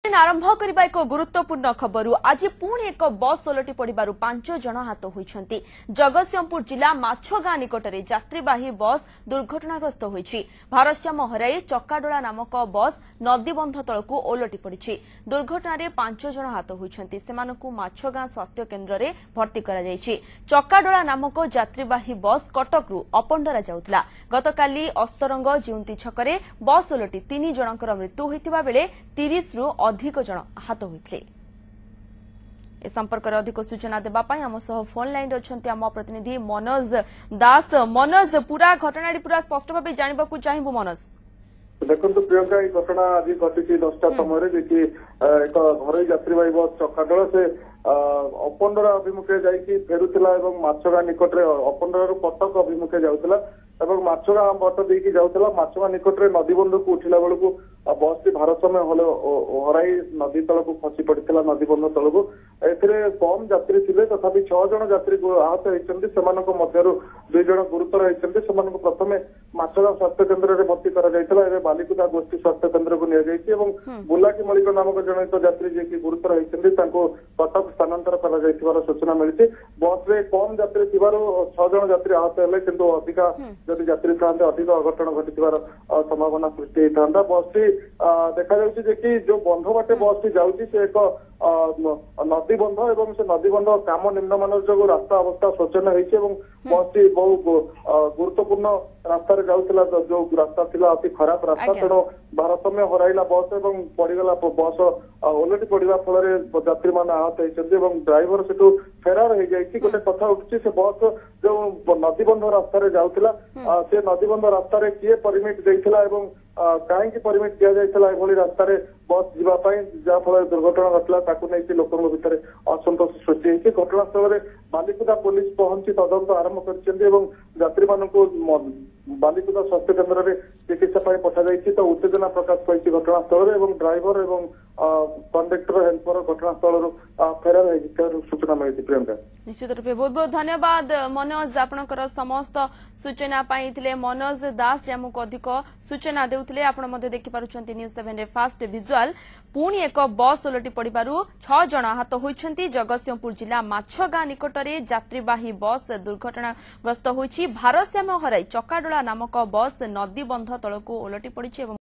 आरंभ करबा एक गुरुत्वपूर्ण खबर आज पुणी एक बस ओलटी पड़ू 5 जन हाथ होती। जगतसिंहपुर जिला माछगां निकट में यात्रीवाही बस दुर्घटनाग्रस्त होती। भारसाम्य हराई चक्काडोला नामक बस नदीबंध तलक ओलटी पड़ी। दुर्घटन 5 जन हाथ होती। माछगां स्वास्थ्य केन्द्र में भर्ती कर चक्काडोला नामक यात्रीवाही बस कटकू अपंडरा जाउतला। गतकाली अस्तरंग जिउंती छकरे बस ओलटी 3 जनकर मृत्यु होता बेले 30 रु अधिक जन आहत होते। ए संपर्क में अधिक सूचना देवाई आम सह फोन लाइन अच्छा आम प्रतिनिधि मनोज दास। मनोज पूरा घटना पूरा स्पष्ट भाव जानवा चाहबू। मनोज देखो प्रियंका ये घटना आज घटी 10टा समय एक घर यात्रीवाही बस चक्काडोला से अपंडरा अभिमुखे जाइए फेरुला और माछगां निकट में अपंडर कटक अभिमुखे जाऊला और माछगां बट देकी जाऊला। माछगां निकट में नदीबंध को उठिला बेलू बस टी भारसाम्य हराई नदी तल को खसी पड़ा। नदीबंध तल को कम यात्री थे तथापि 6 जन यात्री आहत होती। 2 जन गुरुतर होती। प्रथम माछगां स्वास्थ्य केन्द्र में भर्ती कर बालिकुदा गोष्ठी स्वास्थ्य केन्द्र को निया बुलाकी मलिक नामक जनित यात्री जी गुरुतर होती कटक स्थानांतर कर सूचना मिली। बस रे कम यात्री थी 6 जन यात्री आहत है कि अधिका जदि यात्री था अधिक अघटन घटी संभावना सृष्टि होता। बस टी देखा कि जो बंध बाटे बस टी जाऊँगी से एक नदीबंध और से नदीबंध काम निम्नमान जो रास्ता अवस्था शोचनीय होती। बस टी बहु गुरुत्वपूर्ण रास्तार जाऊला जो रास्ता थिला अति खराब रास्ता तेणु भारसाम्य हराइला बस और पड़गला बस ओलटी पड़ा फल यात्री मैंने आहत होती। ड्राइवर से फेरार हो जाए। गोटे कथा उठुची से बस जो नदीबंध रास्तार जाऊला से नदीबंध रास्तार किए परमिट देइथिला एवं कहीं परमिट दि जाइए एभली रास्तार बस जावाई जहाँफल दुर्घटना घटला नहीं लोकों भितर असंतोष सृष्टि होती। घटनास्थल में बालिकुदा पुलिस पहुंची तदंत आरंभ कर मानू बालिकुदा स्वास्थ्य केन्द्र में चिकित्सा पठा जाइए। तो उत्तेजना प्रकाश पाई घटनास्थल में ड्राइवर और कंडक्टर हेल्पर घटनास्थल फेरार हो सूचना मिली। प्रियंका निश्चित रूपे बहुत बहुत धन्यवाद मनोज आपणकर समस्त सूचना पाई। मनोज दास जमको अधिक सूचना देउथिले। आपण मध्ये देखि पारुछंती न्यूज 7 रे फास्ट विजुअल पुणी एक बस ओलटी पड़ू 6 जन आहत होइछंती। जगतसिंहपुर जिला माछगां निकट में यात्रीवाही बस दुर्घटनाग्रस्त होइछि। भारसाम्य हराई चक्काडोला नामक बस नदीबंध तलक ओलटी पड़ी।